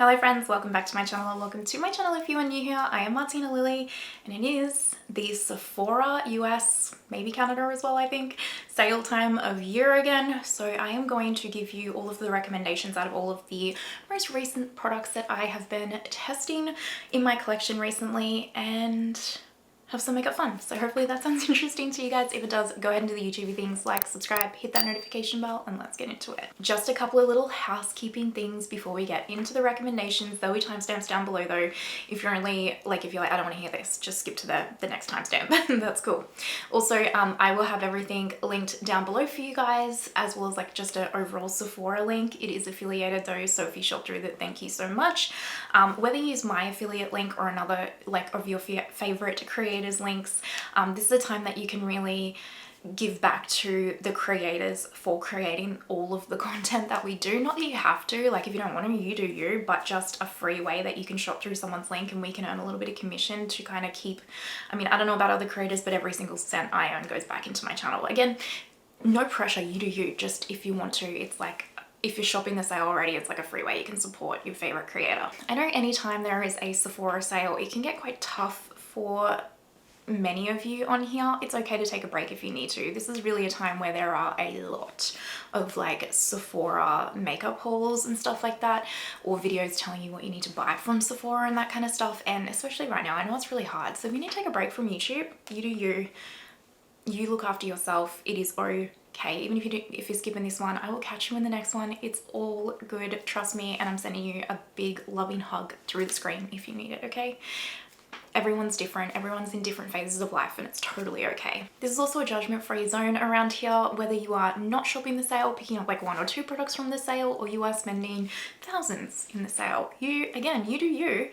Hello friends, welcome back to my channel, or welcome to my channel if you are new here. I am Martina Lily and it is the Sephora US, maybe Canada as well I think, sale time of year again. So I am going to give you all of the recommendations out of all of the most recent products that I have been testing in my collection recently and have some makeup fun. So hopefully that sounds interesting to you guys. If it does, go ahead and do the YouTubey things like subscribe, hit that notification bell, and let's get into it. Just a couple of little housekeeping things before we get into the recommendations. There'll be timestamps down below though. If you're like, I don't want to hear this, just skip to the next timestamp. That's cool. Also, I will have everything linked down below for you guys, as well as like just an overall Sephora link. It is affiliated though, so if you shop through that, thank you so much. Whether you use my affiliate link or another like of your favorite creators links, this is a time that you can really give back to the creators for creating all of the content that we do. Not that you have to, like if you don't want to, you do you, but just a free way that you can shop through someone's link and we can earn a little bit of commission to kind of keep, I mean, I don't know about other creators, but every single cent I earn goes back into my channel. Again, no pressure, you do you, just if you want to. It's like, if you're shopping the sale already, it's like a free way you can support your favorite creator. I know anytime there is a Sephora sale, it can get quite tough for many of you on here. It's okay to take a break if you need to. This is really a time where there are a lot of like Sephora makeup hauls and stuff like that, or videos telling you what you need to buy from Sephora and that kind of stuff. And especially right now, I know it's really hard. So if you need to take a break from YouTube, you do you. You look after yourself. It is okay. Even if you're skipping this one, I will catch you in the next one. It's all good, trust me. And I'm sending you a big loving hug through the screen if you need it, okay? Everyone's different, everyone's in different phases of life and it's totally okay. This is also a judgment-free zone around here, whether you are not shopping the sale, picking up like one or two products from the sale, or you are spending thousands in the sale. You do you.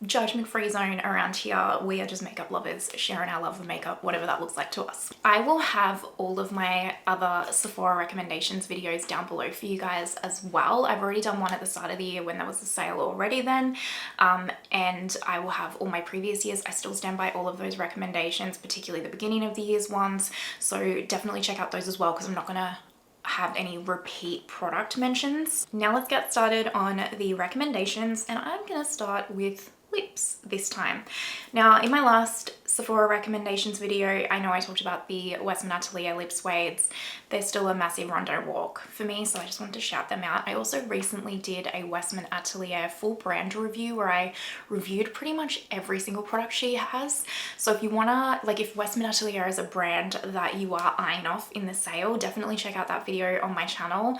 Judgment-free zone around here. We are just makeup lovers sharing our love of makeup, whatever that looks like to us. I will have all of my other Sephora recommendations videos down below for you guys as well. I've already done one at the start of the year when there was a sale already then, and I will have all my previous years. I still stand by all of those recommendations, particularly the beginning of the year's ones, so definitely check out those as well, because I'm not gonna have any repeat product mentions. Now let's get started on the recommendations, and I'm gonna start with lips this time. Now in my last Sephora recommendations video, I know I talked about the Westman Atelier lip suedes. They're still a massive run don't walk for me, so I just wanted to shout them out. I also recently did a Westman Atelier full brand review where I reviewed pretty much every single product she has. So if you wanna, like if Westman Atelier is a brand that you are eyeing off in the sale, definitely check out that video on my channel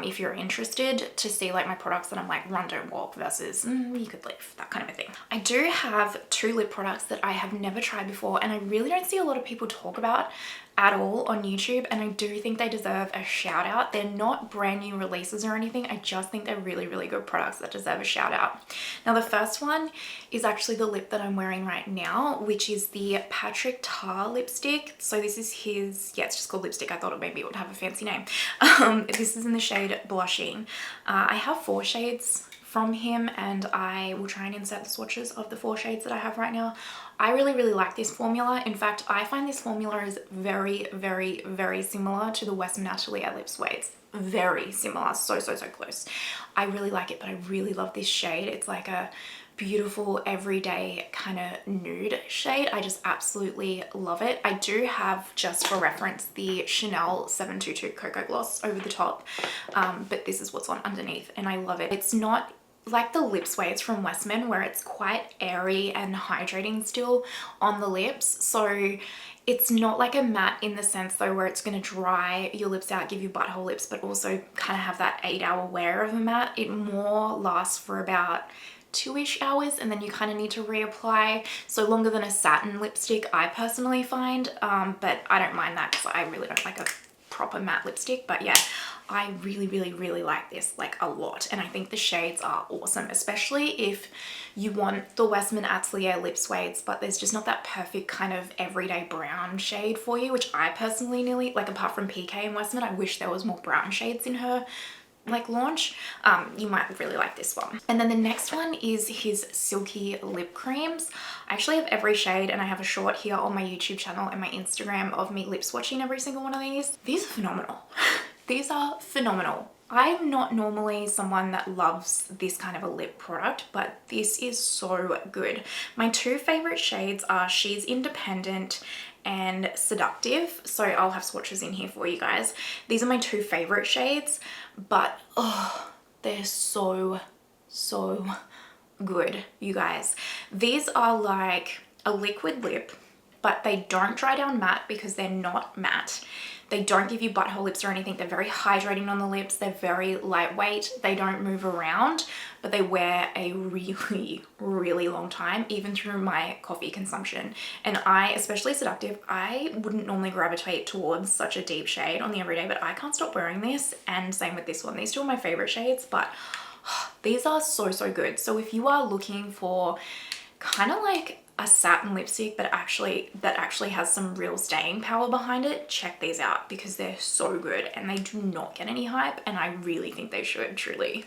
if you're interested to see like my products that I'm like run don't walk versus you could live, that kind of a thing. I do have two lip products that I have never tried before and I really don't see a lot of people talk about at all on YouTube, and I do think they deserve a shout out. They're not brand new releases or anything. I just think they're really, really good products that deserve a shout out. Now the first one is actually the lip that I'm wearing right now, which is the Patrick Tar lipstick. So this is his, yeah, it's just called lipstick. I thought maybe it would have a fancy name. This is in the shade Blushing. I have 4 shades from him and I will try and insert the swatches of the 4 shades that I have right now. I really, really like this formula. In fact, I find this formula is very, very, very similar to the Westman Atelier lip suedes. Very similar, so close. I really like it, but I really love this shade. It's like a beautiful everyday kind of nude shade. I just absolutely love it. I do have, just for reference, the Chanel 722 Cocoa Gloss over the top, but this is what's on underneath and I love it. It's not like the lip suedes from Westman where it's quite airy and hydrating still on the lips, so it's not like a matte in the sense though where it's going to dry your lips out, give you butthole lips, but also kind of have that 8-hour wear of a matte. It more lasts for about 2-ish hours and then you kind of need to reapply, so longer than a satin lipstick I personally find, but I don't mind that because I really don't like a proper matte lipstick. But yeah, I really, really, really like this like a lot, and I think the shades are awesome, especially if you want the Westman Atelier lip suedes but there's just not that perfect kind of everyday brown shade for you, which I personally nearly like. Apart from PK and Westman, I wish there was more brown shades in her like launch. You might really like this one. And then the next one is his silky lip creams. I actually have every shade and I have a short here on my YouTube channel and my Instagram of me lip swatching every single one of these. These are phenomenal. These are phenomenal. I'm not normally someone that loves this kind of a lip product, but this is so good. My two favorite shades are She's Independent and Seductive. So I'll have swatches in here for you guys. These are my two favorite shades, but oh, they're so good, you guys. These are like a liquid lip, but they don't dry down matte because they're not matte. They don't give you butthole lips or anything. They're very hydrating on the lips. They're very lightweight. They don't move around, but they wear a really long time, even through my coffee consumption. And I, especially Seductive, I wouldn't normally gravitate towards such a deep shade on the everyday, but I can't stop wearing this. And same with this one. These two are my favorite shades, but these are so good. So if you are looking for kind of like a satin lipstick that actually has some real staying power behind it, check these out because they're so good and they do not get any hype, and I really think they should, truly.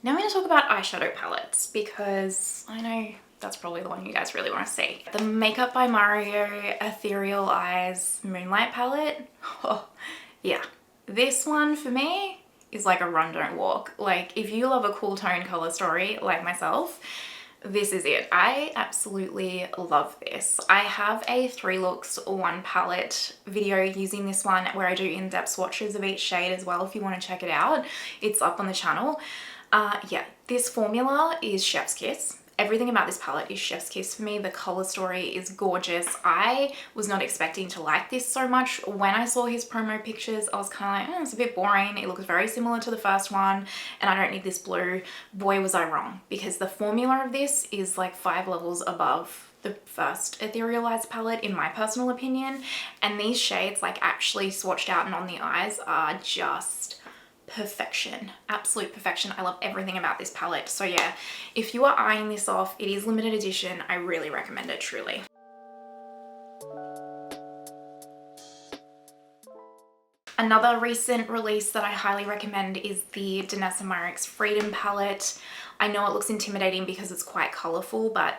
Now I'm going to talk about eyeshadow palettes because I know that's probably the one you guys really want to see. The Makeup by Mario Ethereal Eyes Moonlight palette. Oh, yeah. This one for me is like a run, don't walk. Like if you love a cool tone color story like myself, this is it. I absolutely love this. I have a 3 looks 1 palette video using this one where I do in-depth swatches of each shade as well. If you want to check it out, it's up on the channel. Yeah, this formula is chef's kiss. Everything about this palette is chef's kiss for me. The color story is gorgeous. I was not expecting to like this so much. When I saw his promo pictures, I was kind of like, it's a bit boring. It looks very similar to the first one and I don't need this blue. Boy, was I wrong, because the formula of this is like 5 levels above the first Ethereal Eyes palette in my personal opinion. And these shades, like actually swatched out and on the eyes, are just perfection, absolute perfection. I love everything about this palette. So yeah, if you are eyeing this off, it is limited edition. I really recommend it, truly. Another recent release that I highly recommend is the Danessa Myricks Freedom palette. I know it looks intimidating because it's quite colorful, but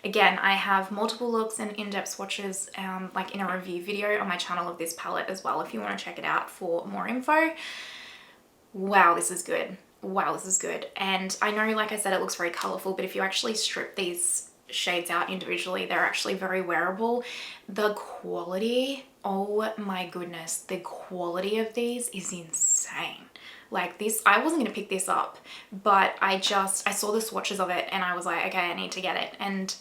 again, I have multiple looks and in-depth swatches like in a review video on my channel of this palette as well if you want to check it out for more info. Wow, this is good. Wow, this is good. And I know, like I said, it looks very colorful, but if you actually strip these shades out individually, they're actually very wearable. The quality, oh my goodness, the quality of these is insane. Like this, I wasn't gonna pick this up, but I saw the swatches of it and I was like, okay, I need to get it. And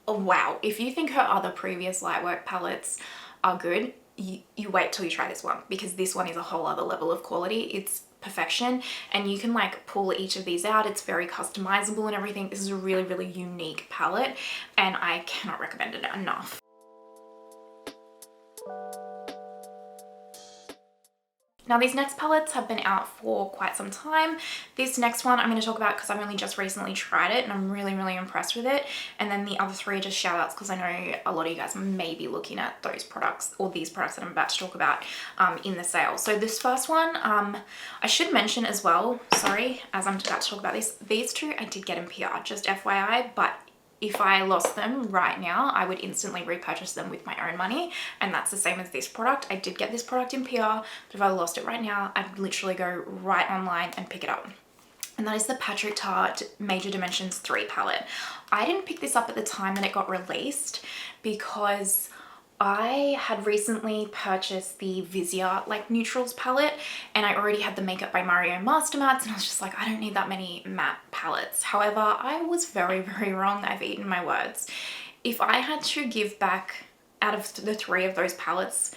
oh, wow, if you think her other previous lightwork palettes are good, you wait till you try this one, because this one is a whole other level of quality. It's perfection, and you can like pull each of these out. It's very customizable and everything. This is a really unique palette and I cannot recommend it enough. Now these next palettes have been out for quite some time. This next one I'm going to talk about because I've only just recently tried it and I'm really impressed with it. And then the other 3 are just shout outs because I know a lot of you guys may be looking at those products or these products that I'm about to talk about in the sale. So this first one, I should mention as well, sorry, as I'm about to talk about this, these 2 I did get in PR, just FYI, but if I lost them right now, I would instantly repurchase them with my own money. And that's the same as this product. I did get this product in PR, but if I lost it right now, I'd literally go right online and pick it up. And that is the Patrick Tarte Major Dimensions 3 palette. I didn't pick this up at the time that it got released because I had recently purchased the Visia like neutrals palette and I already had the Makeup by Mario Master Mattes, and I was just like, I don't need that many matte palettes. However, I was very wrong. I've eaten my words. If I had to give back out of the 3 of those palettes,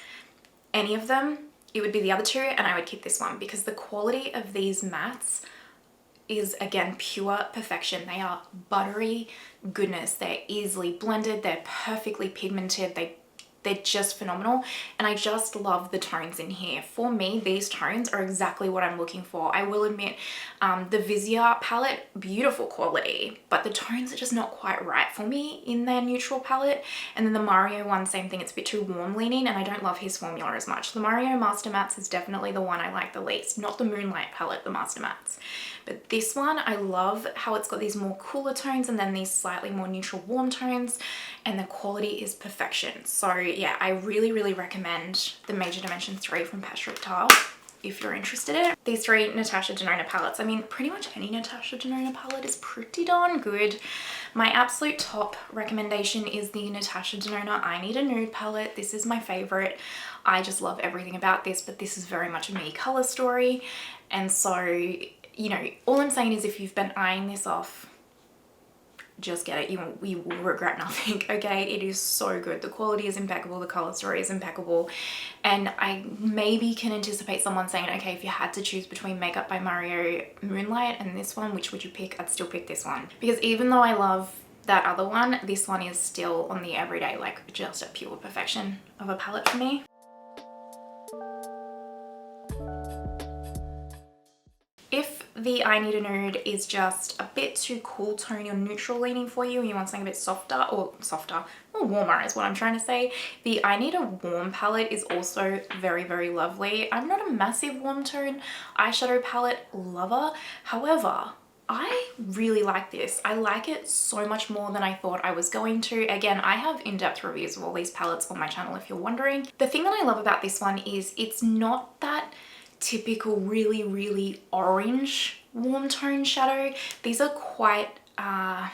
any of them, it would be the other 2 and I would keep this one because the quality of these mattes is again pure perfection. They are buttery goodness. They're easily blended. They're perfectly pigmented. They're just phenomenal, and I just love the tones in here. For me, these tones are exactly what I'm looking for. I will admit, the Visia palette, beautiful quality, but the tones are just not quite right for me in their neutral palette. And then the Mario one, same thing, it's a bit too warm leaning and I don't love his formula as much. The Mario Master Mattes is definitely the one I like the least, not the Moonlight palette, the Master Mattes. But this one, I love how it's got these more cooler tones and then these slightly more neutral warm tones, and the quality is perfection. So yeah, I really recommend the Major Dimension 3 from Rephr if you're interested in it. These three Natasha Denona palettes, I mean, pretty much any Natasha Denona palette is pretty darn good. My absolute top recommendation is the Natasha Denona I Need a Nude palette. This is my favorite. I just love everything about this, but this is very much a me color story. And so, you know, all I'm saying is if you've been eyeing this off, just get it. You will regret nothing, okay? It is so good. The quality is impeccable. The color story is impeccable. And I maybe can anticipate someone saying, okay, if you had to choose between Makeup by Mario Moonlight and this one, which would you pick? I'd still pick this one. Because even though I love that other one, this one is still on the everyday, like just a pure perfection of a palette for me. If the I Need a Nude is just a bit too cool tone or neutral leaning for you and you want something a bit softer, or warmer is what I'm trying to say, the I Need a Warm palette is also very lovely. I'm not a massive warm tone eyeshadow palette lover. However, I really like this. I like it so much more than I thought I was going to. Again, I have in-depth reviews of all these palettes on my channel if you're wondering. The thing that I love about this one is it's not that typical really orange warm tone shadow. These are quite I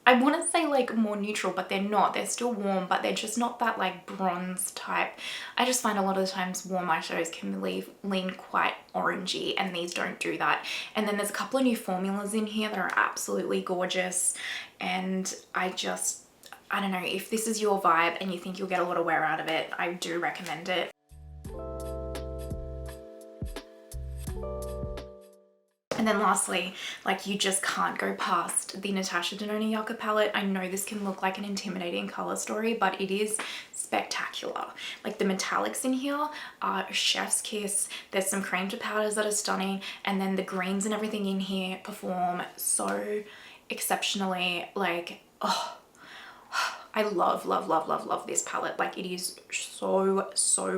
want to say like more neutral, but they're not. They're still warm, but they're just not that like bronze type. I just find a lot of the times warm eyeshadows can lean quite orangey, and these don't do that. And then there's a couple of new formulas in here that are absolutely gorgeous, and I don't know, if this is your vibe and you think you'll get a lot of wear out of it, I do recommend it. And then lastly, like, you just can't go past the Natasha Denona Yucca palette. I know this can look like an intimidating color story, but it is spectacular. Like, the metallics in here are chef's kiss. There's some cream to powders that are stunning, and then the greens and everything in here perform so exceptionally. Like, oh, I love this palette. Like, it is so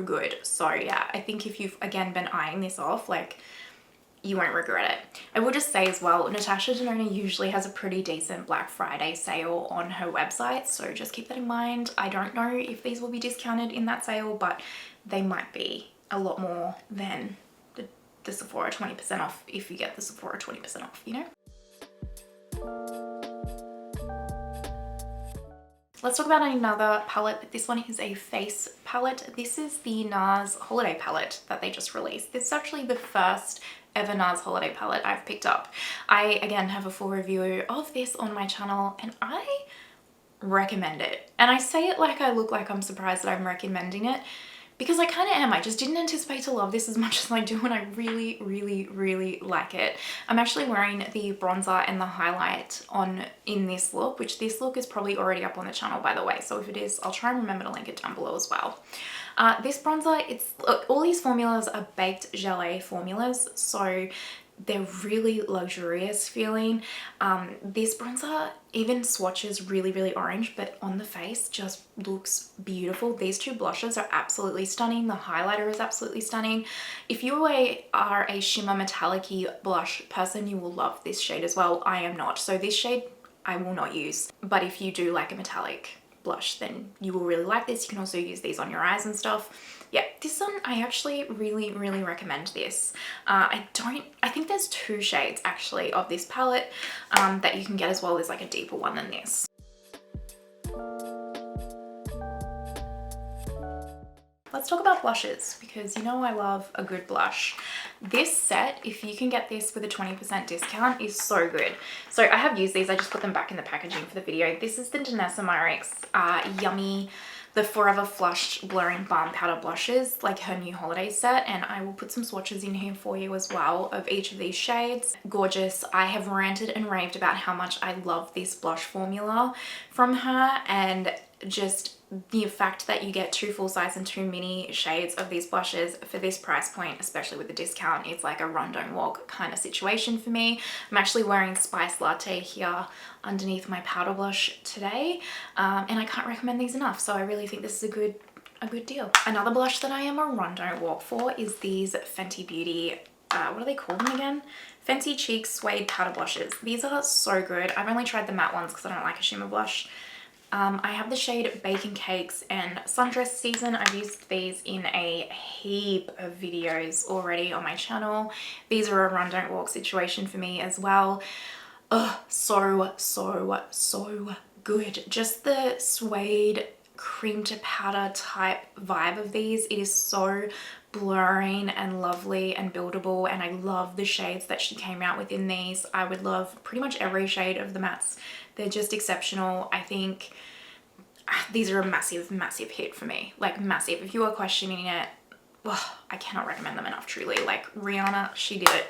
good. So yeah, I think if you've again been eyeing this off, like, you won't regret it. I will just say as well, Natasha Denona usually has a pretty decent Black Friday sale on her website, so just keep that in mind. I don't know if these will be discounted in that sale, but they might be a lot more than the Sephora 20% off if you get the Sephora 20% off, you know? Let's talk about another palette. This one is a face palette. This is the NARS Holiday palette that they just released. This is actually the first ever NARS Holiday palette I've picked up. I, again, have a full review of this on my channel, and I recommend it. And I say it like I look like I'm surprised that I'm recommending it, because I kind of am. I just didn't anticipate to love this as much as I do, and I really like it. I'm actually wearing the bronzer and the highlight on in this look, which this look is probably already up on the channel, by the way. So if it is, I'll try and remember to link it down below as well. This bronzer, all these formulas are baked gelée formulas, so they're really luxurious feeling. This bronzer even swatches really orange, but on the face just looks beautiful. These two blushes are absolutely stunning. The highlighter is absolutely stunning. If you are a shimmer metallic-y blush person, you will love this shade as well. I am not, so this shade I will not use, but if you do like a metallic blush, then you will really like this. You can also use these on your eyes and stuff. Yeah, this one, I actually really recommend this. I think there's two shades actually of this palette that you can get as well. There's like a deeper one than this. Let's talk about blushes, because you know I love a good blush. This set, if you can get this with a 20% discount, is so good. So I have used these. I just put them back in the packaging for the video. This is the Danessa Myricks Yummy, the Forever Flushed Blurring Balm Powder Blushes, like her new holiday set, and I will put some swatches in here for you as well of each of these shades. Gorgeous. I have ranted and raved about how much I love this blush formula from her, and just the fact that you get 2 full size and 2 mini shades of these blushes for this price point, especially with the discount, it's like a run don't walk kind of situation for me. I'm actually wearing Spice Latte here underneath my powder blush today, and I can't recommend these enough. So I really think this is a good deal. Another blush that I am a run don't walk for is these Fenty Beauty, what do they call them again? Fenty Cheeks Suede Powder Blushes. These are so good. I've only tried the matte ones because I don't like a shimmer blush. I have the shade Bacon Cakes and Sundress Season. I've used these in a heap of videos already on my channel. These are a run don't walk situation for me as well. Oh, so good. Just the suede cream to powder type vibe of these. It is so blurring and lovely and buildable, and I love the shades that she came out with in these. I would love pretty much every shade of the mattes. They're just exceptional. I think these are a massive hit for me, like massive. If you are questioning it, well, I cannot recommend them enough, truly. Like Rihanna, she did it.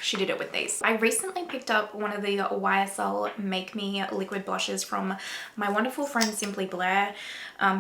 She did it with these. I recently picked up one of the YSL Make Me liquid blushes from my wonderful friend Simply Blair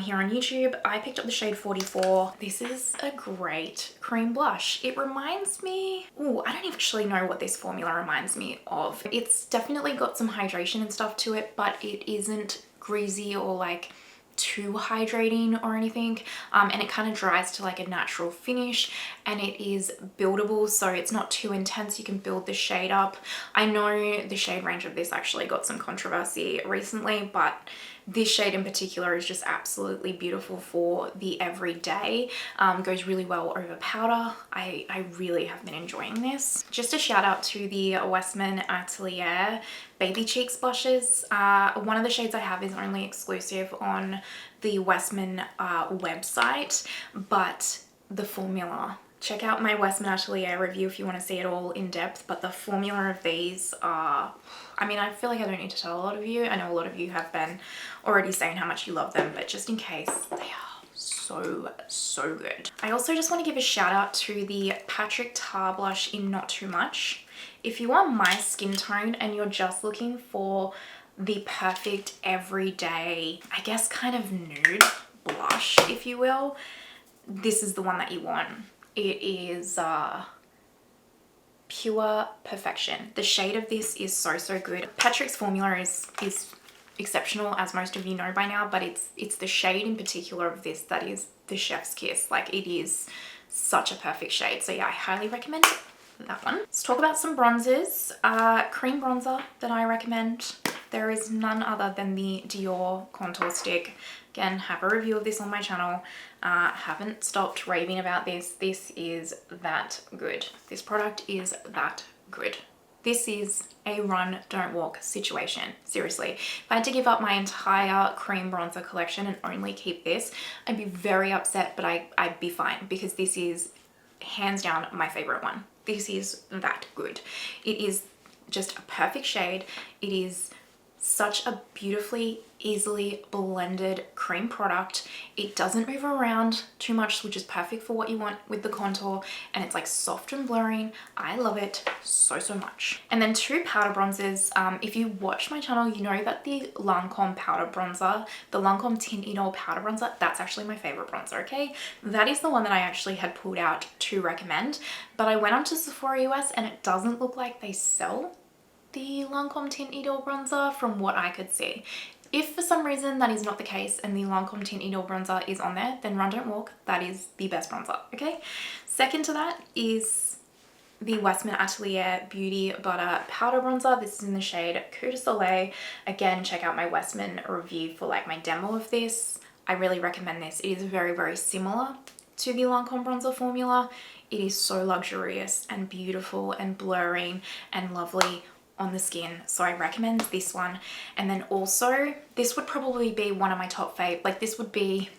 here on YouTube. I picked up the shade 44. This is a great cream blush. It reminds me, oh, I don't actually know what this formula reminds me of. It's definitely got some hydration and stuff to it, but it isn't greasy or like too hydrating or anything, and it kind of dries to like a natural finish, and it is buildable, so it's not too intense. You can build the shade up. I know the shade range of this actually got some controversy recently, but this shade in particular is just absolutely beautiful for the everyday. Goes really well over powder. I really have been enjoying this. Just a shout out to the Westman Atelier Baby Cheeks blushes. One of the shades I have is only exclusive on the Westman website, but the formula, check out my Westman Atelier review if you want to see it all in depth, but the formula of these are, I mean, I feel like I don't need to tell a lot of you. I know a lot of you have been already saying how much you love them, but just in case, they are so good. I also just want to give a shout out to the Patrick Tar blush in Not Too Much. If you are my skin tone and you're just looking for the perfect everyday, I guess kind of nude blush, if you will, this is the one that you want. It is pure perfection. The shade of this is so good. Patrick's formula is exceptional, as most of you know by now, but it's the shade in particular of this that is the chef's kiss. Like, it is such a perfect shade. So yeah, I highly recommend that one. Let's talk about some bronzers. Cream bronzer that I recommend. There is none other than the Dior Contour Stick. Again, have a review of this on my channel. Haven't stopped raving about this. This is that good. This product is that good. This is a run, don't walk situation. Seriously, if I had to give up my entire cream bronzer collection and only keep this, I'd be very upset, but I'd be fine, because this is hands down my favorite one. This is that good. It is just a perfect shade. It is such a beautifully, easily blended cream product. It doesn't move around too much, which is perfect for what you want with the contour, and it's like soft and blurring. I love it so much. And then two powder bronzers. If you watch my channel, you know that the Lancome powder bronzer, the Lancome Tint Idole powder bronzer, that's actually my favorite bronzer, okay? That is the one that I actually had pulled out to recommend, but I went onto Sephora US and it doesn't look like they sell the Lancome Tint Idole bronzer from what I could see. If for some reason that is not the case and the Lancome Tint Idole bronzer is on there, then run don't walk, that is the best bronzer, okay? Second to that is the Westman Atelier Beauty Butter Powder Bronzer. This is in the shade Coup de Soleil. Again, check out my Westman review for like my demo of this. I really recommend this. It is very similar to the Lancome bronzer formula. It is so luxurious and beautiful and blurring and lovely on the skin, so I recommend this one. And then also, this would probably be one of my top fave, like this would be,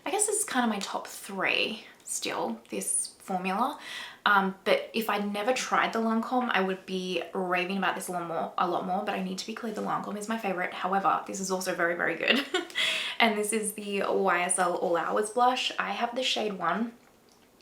I guess this is kind of my top 3 still, this formula. But if I'd never tried the Lancome, I would be raving about this a lot more, but I need to be clear, the Lancome is my favorite. However, this is also very good. And this is the YSL All Hours blush. I have the shade 1.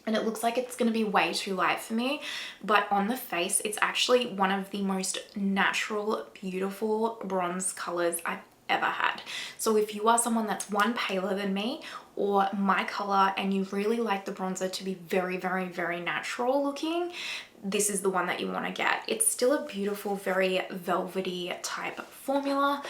And it looks like it's going to be way too light for me, but on the face, it's actually one of the most natural, beautiful bronze colors I've ever had. So if you are someone that's one, paler than me, or my color and you really like the bronzer to be very, very, very natural looking, this is the one that you want to get. It's still a beautiful, very velvety type formula.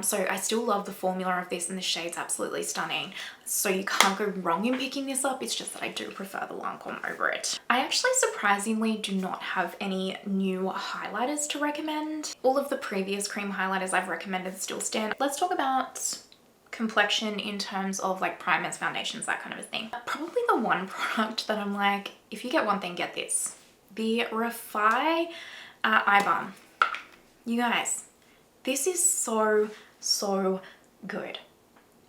So I still love the formula of this, and the shade's absolutely stunning. So you can't go wrong in picking this up. It's just that I do prefer the Lancome over it. I actually surprisingly do not have any new highlighters to recommend. All of the previous cream highlighters I've recommended still stand. Let's talk about complexion in terms of like primers, foundations, that kind of a thing. Probably the one product that I'm like, if you get one thing, get this. The Rephr Eye Balm. You guys, this is so, so good.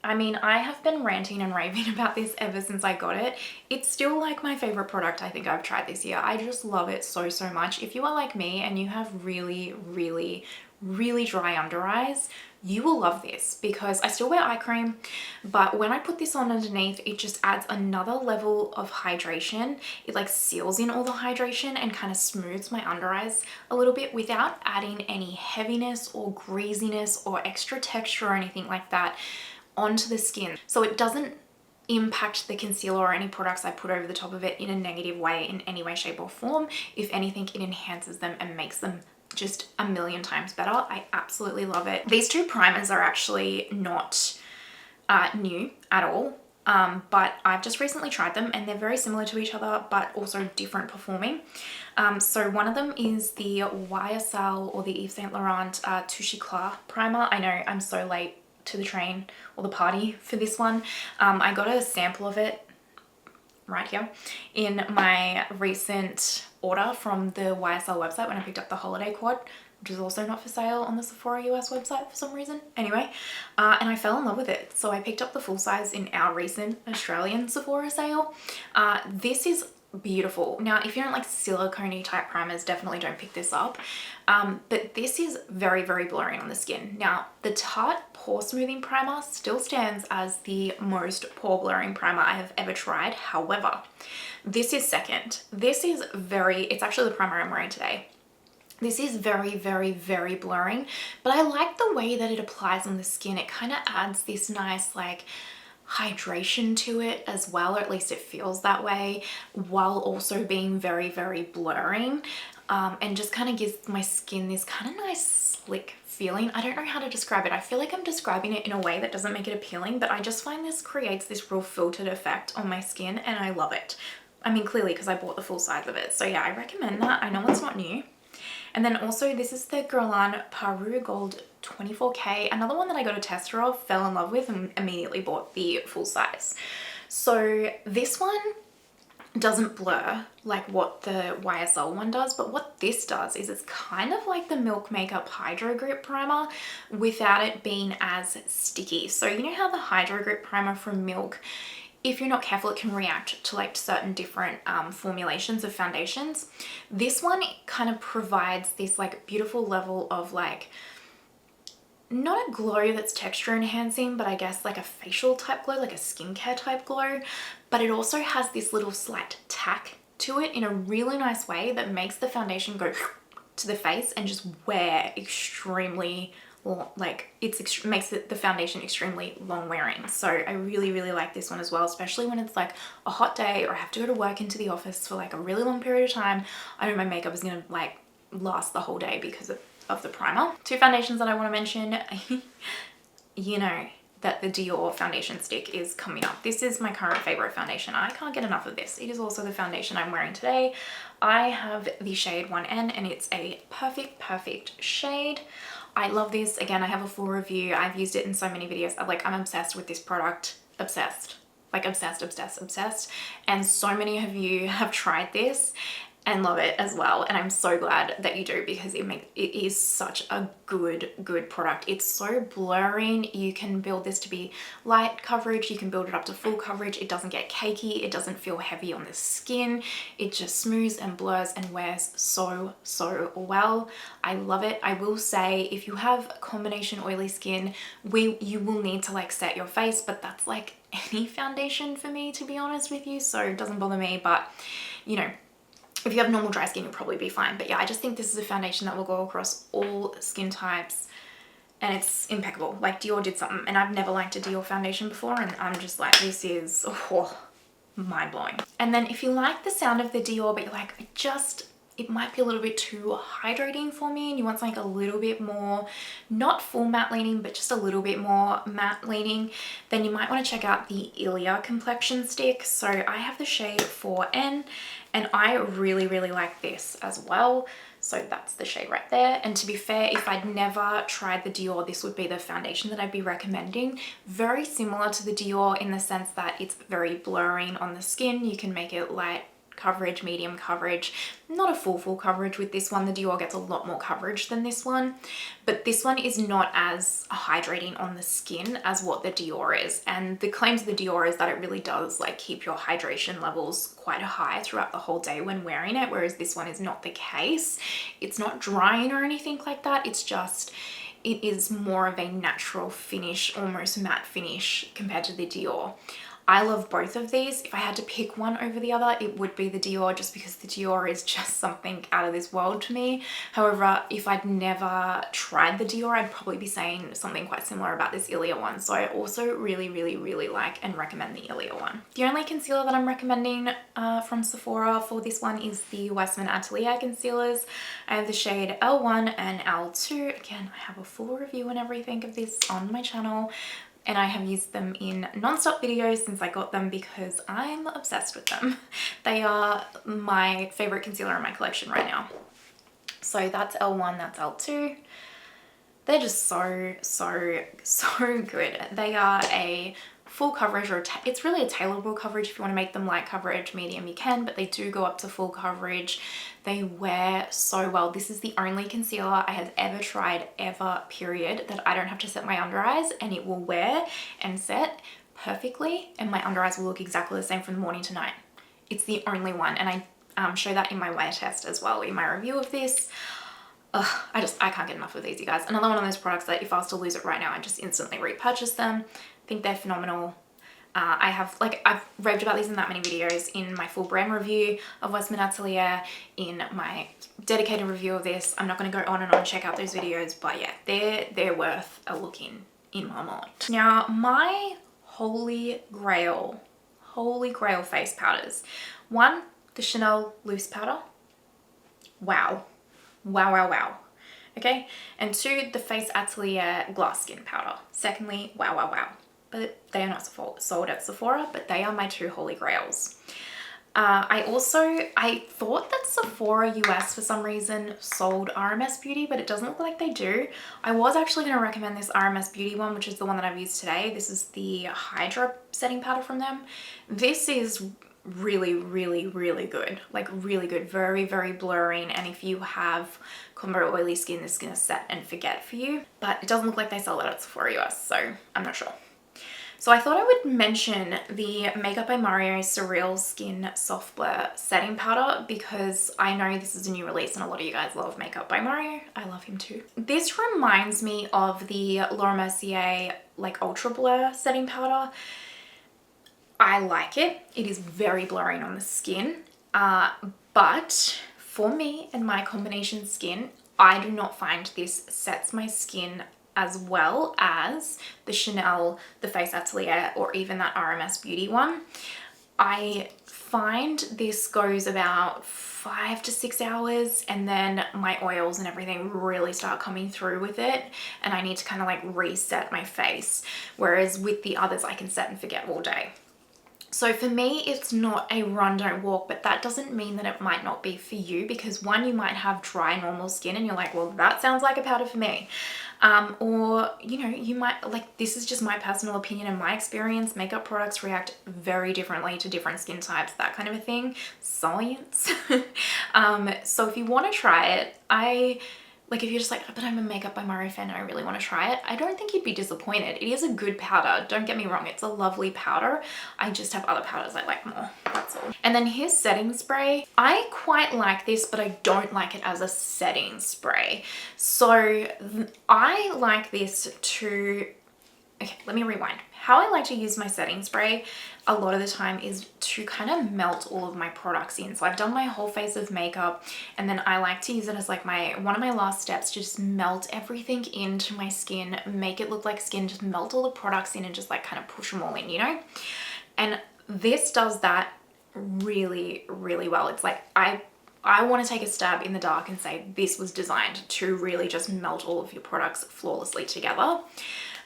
I mean, I have been ranting and raving about this ever since I got it. It's still like my favorite product I think I've tried this year. I just love it so, so much. If you are like me and you have really, really, really dry under eyes, you will love this, because I still wear eye cream, but when I put this on underneath, it just adds another level of hydration. It like seals in all the hydration and kind of smooths my under eyes a little bit without adding any heaviness or greasiness or extra texture or anything like that onto the skin. So it doesn't impact the concealer or any products I put over the top of it in a negative way in any way, shape or form. If anything, it enhances them and makes them just a million times better. I absolutely love it. These two primers are actually not new at all, but I've just recently tried them and they're very similar to each other, but also different performing. So one of them is the YSL or the Yves Saint Laurent Touche Eclat primer. I know I'm so late to the train or the party for this one. I got a sample of it right here in my recent order from the YSL website when I picked up the holiday quad, which is also not for sale on the Sephora US website for some reason. Anyway, and I fell in love with it. So I picked up the full size in our recent Australian Sephora sale. This is beautiful. Now, if you don't like silicone-y type primers, definitely don't pick this up. But this is very, very blurring on the skin. Now, the Tarte Pore Smoothing Primer still stands as the most pore blurring primer I have ever tried. However, this is second. This is it's actually the primer I'm wearing today. This is very, very, very blurring, but I like the way that it applies on the skin. It kind of adds this nice like hydration to it as well, or at least it feels that way, while also being very, very blurring, and just kind of gives my skin this kind of nice slick feeling. I don't know how to describe it. I feel like I'm describing it in a way that doesn't make it appealing, but I just find this creates this real filtered effect on my skin and I love it. I mean, clearly because I bought the full size of it. So yeah, I recommend that. I know it's not new. And then also this is the Guerlain Paru Gold 24K, another one that I got a tester of, fell in love with, and immediately bought the full size. So this one doesn't blur like what the YSL one does, but what this does is it's kind of like the Milk Makeup Hydro Grip Primer without it being as sticky. So you know how the Hydro Grip Primer from Milk, if you're not careful, it can react to like certain different formulations of foundations. This one kind of provides this like beautiful level of like, not a glow that's texture enhancing, but I guess like a facial type glow, like a skincare type glow. But it also has this little slight tack to it in a really nice way that makes the foundation go to the face and just wear extremely, like makes the foundation extremely long wearing. So I really, really like this one as well, especially when it's like a hot day or I have to go to work into the office for like a really long period of time. I know my makeup is gonna like last the whole day because of the primer. Two foundations that I want to mention. You know that the Dior foundation stick is coming up. This is my current favorite foundation. I can't get enough of this. It is also the foundation I'm wearing today. I have the shade 1N and it's a perfect shade. I love this. Again, I have a full review. I've used it in so many videos. I'm obsessed with this product. Obsessed. Like obsessed. And so many of you have tried this and love it as well, and I'm so glad that you do, because it is such a good product. It's so blurring. You can build this to be light coverage, you can build it up to full coverage. It doesn't get cakey, it doesn't feel heavy on the skin. It just smooths and blurs and wears so well. I love it. I will say, if you have combination oily skin, you will need to like set your face, but that's like any foundation for me, to be honest with you, so it doesn't bother me. But you know, if you have normal dry skin, you'll probably be fine. But yeah, I just think this is a foundation that will go across all skin types and it's impeccable. Like Dior did something, and I've never liked a Dior foundation before, and I'm just like, this is mind-blowing. And then if you like the sound of the Dior, but you're like, it might be a little bit too hydrating for me, and you want something a little bit more, not full matte leaning, but just a little bit more matte leaning, then you might want to check out the Ilia complexion stick. So I have the shade 4N, and I really, really like this as well. So that's the shade right there. And to be fair, if I'd never tried the Dior, this would be the foundation that I'd be recommending. Very similar to the Dior in the sense that it's very blurring on the skin. You can make it light coverage, medium coverage, not a full coverage with this one. The Dior gets a lot more coverage than this one, but this one is not as hydrating on the skin as what the Dior is. And the claims of the Dior is that it really does like keep your hydration levels quite high throughout the whole day when wearing it, whereas this one is not the case. It's not drying or anything like that. It's just, it is more of a natural finish, almost matte finish compared to the Dior. I love both of these. If I had to pick one over the other, it would be the Dior, just because the Dior is just something out of this world to me. However, if I'd never tried the Dior, I'd probably be saying something quite similar about this Ilia one. So I also really, really, really like and recommend the Ilia one. The only concealer that I'm recommending from Sephora for this one is the Westman Atelier concealers. I have the shade L1 and L2. Again, I have a full review and everything of this on my channel, and I have used them in non-stop videos since I got them because I'm obsessed with them. They are my favorite concealer in my collection right now. So that's L1, that's L2. They're just so good. They are a full coverage, or it's really a tailorable coverage. If you want to make them light coverage, medium, you can, but they do go up to full coverage. They wear so well. This is the only concealer I have ever tried, period, that I don't have to set my under eyes, and it will wear and set perfectly, and my under eyes will look exactly the same from morning to night. It's the only one, and I show that in my wear test as well in my review of this. I can't get enough of these, you guys. Another one of those products that if I was to lose it right now, I'd just instantly repurchase them. I think they're phenomenal. I've raved about these in that many videos, in my full brand review of Westman Atelier, in my dedicated review of this. I'm not going to go on and on, check out those videos, but yeah, they're worth a look in my mind. Now, my holy grail face powders. One, the Chanel loose powder. Wow. Okay, and two, the Face Atelier glass skin powder. Secondly, wow. But they are not sold at Sephora, but they are my two holy grails. I thought that Sephora US for some reason sold RMS Beauty, but it doesn't look like they do. I was actually going to recommend this RMS Beauty one, which is the one that I've used today. This is the Hydra setting powder from them. This is really good, like really good, very blurring, and if you have combo oily skin, this is gonna set and forget for you, but it doesn't look like they sell it at Sephora US, so I'm not sure. So I thought I would mention the Makeup by Mario Surreal Skin Soft Blur Setting Powder because I know this is a new release and a lot of you guys love Makeup by Mario. I love him too. This reminds me of the Laura Mercier like Ultra Blur Setting Powder. I like it. It is very blurring on the skin, but for me and my combination skin, I do not find this sets my skin as well as the Chanel, the Face Atelier, or even that RMS Beauty one. I find this goes about 5 to 6 hours, and then my oils and everything really start coming through with it, and I need to kind of like reset my face, whereas with the others I can set and forget all day. So for me, it's not a run, don't walk, but that doesn't mean that it might not be for you, because one, you might have dry, normal skin and you're like, well, that sounds like a powder for me. Or, you know, you might, like, this is just my personal opinion and my experience. Makeup products react very differently to different skin types, that kind of a thing. Science. So if you want to try it, like if you're just like, but I'm a Makeup by Mario fan and I really want to try it, I don't think you'd be disappointed. It is a good powder, don't get me wrong, it's a lovely powder. I just have other powders I like more, that's all. And then here's setting spray. I quite like this, but I don't like it as a setting spray. So I like this to Okay, let me rewind. How I like to use my setting spray a lot of the time is to kind of melt all of my products in. So I've done my whole face of makeup, and then I like to use it as like one of my last steps to just melt everything into my skin, make it look like skin, just melt all the products in and just like kind of push them all in, you know? And this does that really, really well. It's like I want to take a stab in the dark and say this was designed to really just melt all of your products flawlessly together.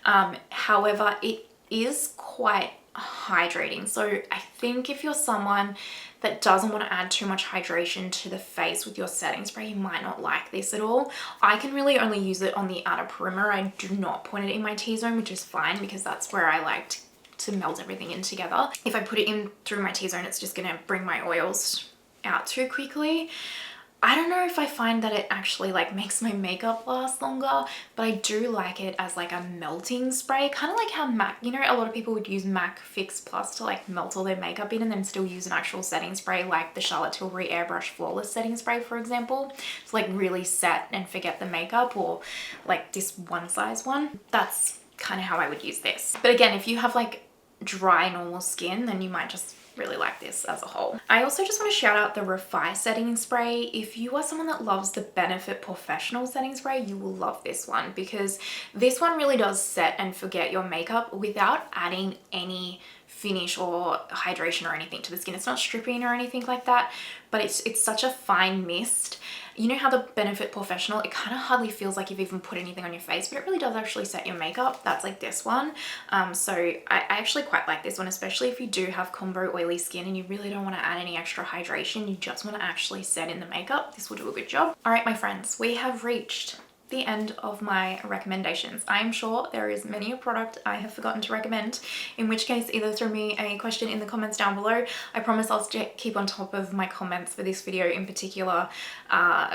However, it is quite hydrating. So I think if you're someone that doesn't want to add too much hydration to the face with your setting spray, you might not like this at all. I can really only use it on the outer perimeter. I do not put it in my T-zone, which is fine because that's where I like to melt everything in together. If I put it in through my T-zone, it's just gonna bring my oils out too quickly. I don't know if I find that it actually like makes my makeup last longer, but I do like it as like a melting spray, kind of like how MAC, you know, a lot of people would use MAC Fix Plus to like melt all their makeup in and then still use an actual setting spray like the Charlotte Tilbury Airbrush Flawless Setting Spray, for example, to like really set and forget the makeup, or like this one size one. That's kind of how I would use this. But again, if you have like dry normal skin, then you might just really like this as a whole. I also just want to shout out the Rephr setting spray. If you are someone that loves the Benefit Professional setting spray, you will love this one because this one really does set and forget your makeup without adding any finish or hydration or anything to the skin. It's not stripping or anything like that, but it's such a fine mist. You know how the Benefit Professional, it kind of hardly feels like you've even put anything on your face, but it really does actually set your makeup. That's like this one. So I actually quite like this one, especially if you do have combo oily skin and you really don't want to add any extra hydration. You just want to actually set in the makeup. This will do a good job. All right, my friends, we have reached the end of my recommendations. I'm sure there is many a product I have forgotten to recommend, in which case either throw me a question in the comments down below. I promise I'll keep on top of my comments for this video in particular,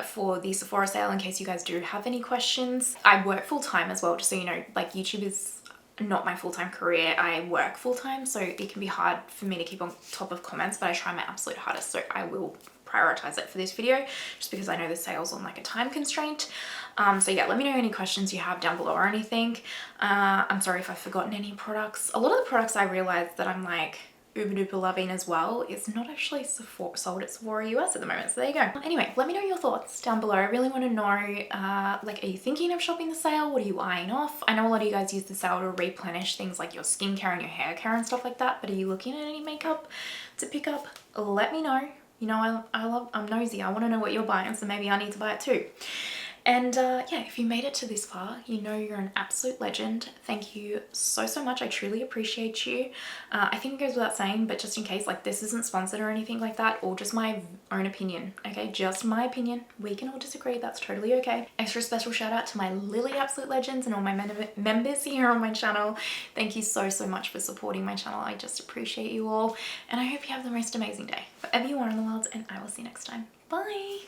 for the Sephora sale, in case you guys do have any questions. I work full time as well, just so you know, like YouTube is not my full-time career. I work full-time, so it can be hard for me to keep on top of comments, but I try my absolute hardest, so I will prioritize it for this video just because I know the sale's on like a time constraint. So yeah, let me know any questions you have down below or anything. I'm sorry if I've forgotten any products. A lot of the products I realized that I'm like uber duper loving as well is not actually sold at Sephora US at the moment, so there you go. Anyway, let me know your thoughts down below. I really want to know, like, are you thinking of shopping the sale? What are you eyeing off? I know a lot of you guys use the sale to replenish things like your skincare and your hair care and stuff like that, but are you looking at any makeup to pick up? Let me know. You know, I'm nosy. I want to know what you're buying, so maybe I need to buy it too. And yeah, if you made it to this far, you know you're an absolute legend. Thank you so, so much. I truly appreciate you. I think it goes without saying, but just in case, like, this isn't sponsored or anything like that, or just my own opinion, okay? Just my opinion. We can all disagree. That's totally okay. Extra special shout out to my Lily absolute legends and all my members here on my channel. Thank you so, so much for supporting my channel. I just appreciate you all. And I hope you have the most amazing day, wherever you are in the world, and I will see you next time. Bye.